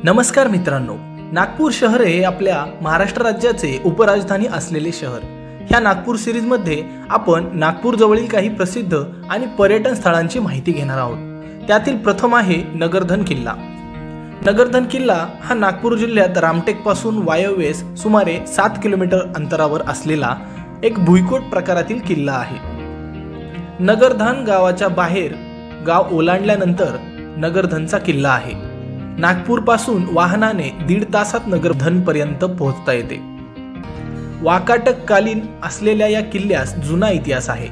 नमस्कार मित्रांनो, नागपूर शहर हे आपल्या महाराष्ट्र राज्याचे उपराजधानी असलेले शहर। ह्या नागपूर सिरीजमध्ये आपण नागपूर जवळील काही प्रसिद्ध आणि पर्यटन स्थळांची माहिती घेणार आहोत। त्यातील प्रथम आहे नगरधन किल्ला। नगरधन किल्ला हा नागपूर जिल्ह्यात रामटेक पासून वायव्येस सुमारे 7 किलोमीटर अंतरावर असलेला एक भुईकोट प्रकारातील किल्ला आहे। नगरधन गावाच्या बाहेर गाव ओलांडल्यानंतर नगरधनचा किल्ला आहे। नागपूर पासून वाहनाने 1.5 तासात नगरधन पर्यंत पोहोचता येते। वाकाटक कालीन असलेल्या या किल्ल्यास जुना इतिहास आहे।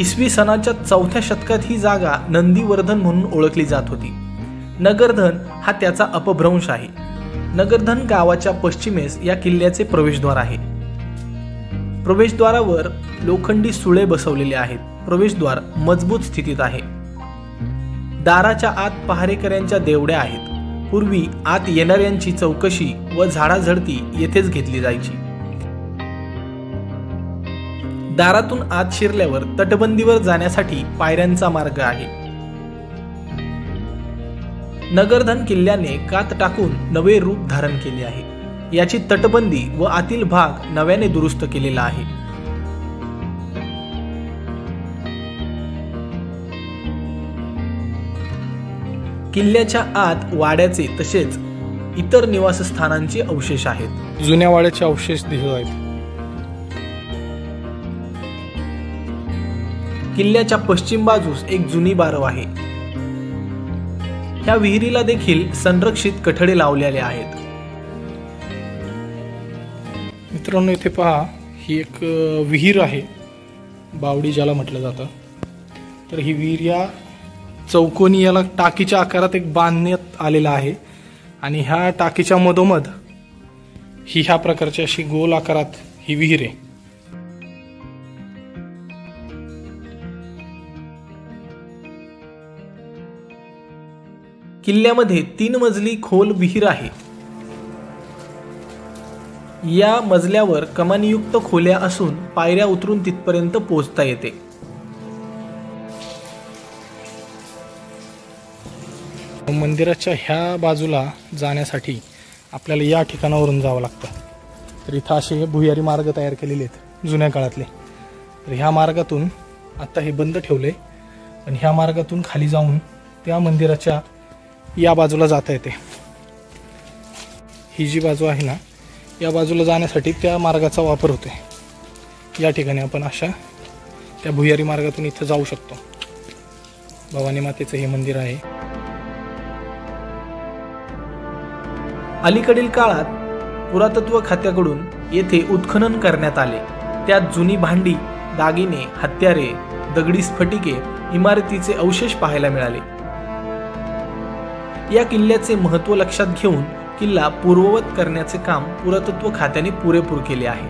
इसवी सनाच्या 4थ्या शतकात ही जागा नंदीवर्धन म्हणून ओळखली जात होती। नगरधन हा त्याचा अपभ्रंश आहे। नगरधन गावाच्या पश्चिमेस या किल्ल्याचे प्रवेशद्वार आहे। प्रवेशद्वारावर लोखंडी सुळे बसवलेले आहेत। प्रवेशद्वार मजबूत स्थितीत आहे। दाराच्या आत पहारेकऱ्यांच्या देवड्या आहेत। पूर्वी आत येणाऱ्यांची चौकशी व झाडाझडती येथेच घेतली जायची। दारातून आत शिरल्यावर तटबंदीवर जाण्यासाठी पायऱ्यांचा मार्ग आहे। नगरधन किल्ल्याने कात टाकून नवे रूप धारण केले आहे। याची तटबंदी व आतील भाग नव्याने दुरुस्त केलेला आहे। किल्ल्याच्या आत वाड्याचे तसेच इतर निवासस्थानांचे अवशेष आहेत। जुन्या वाड्याचे अवशेष दिसत आहेत। किल्ल्याच्या पश्चिम बाजूस एक जुनी बारव आहे। ह्या विहिरीला देखील संरक्षित कठडे लावलेले आहेत। मित्रांनो, इथे पहा, ही एक विहीर आहे, बावडी ज्याला म्हटलं जातं। तर ही विहीर या चौकोनी याला टाकीच्या आकारात एक बांधण्यात आलेला आहे आणि ह्या टाकीच्या मधोमध ही ह्या प्रकारची अशी गोल आकारात ही विहीर आहे। किल्ल्यामध्ये 3 मजली खोल विहीर आहे। या मजल्यावर कमानीयुक्त खोल्या असून पायऱ्या उतरून तिथपर्यंत पोहोचता येते। मंदिराच्या ह्या बाजूला जाण्यासाठी आपल्याला या ठिकाणावरून जावं लागतं। तर इथं असे भुयारी मार्ग तयार केलेले आहेत जुन्या काळातले। तर ह्या मार्गातून आता हे बंद ठेवले आणि ह्या मार्गातून खाली जाऊन त्या मंदिराच्या या बाजूला जाता येते। ही जी बाजू आहे ना, या बाजूला जाण्यासाठी त्या मार्गाचा वापर होतो। या ठिकाणी आपण अशा त्या भुयारी मार्गातून इथं जाऊ शकतो। भवानी मातेचं हे मंदिर आहे। अलीकडील काळात पुरातत्व खात्याकडून येथे उत्खनन करण्यात आले। त्यात जुनी भांडी, दागिने, हत्यारे, दगडी स्फटिके, इमारतीचे अवशेष पाहायला मिळाले। या किल्ल्याचे महत्त्व लक्षात घेऊन किल्ला पूर्ववत करण्याचे काम पुरातत्व खात्याने पुरेपूर केले आहे।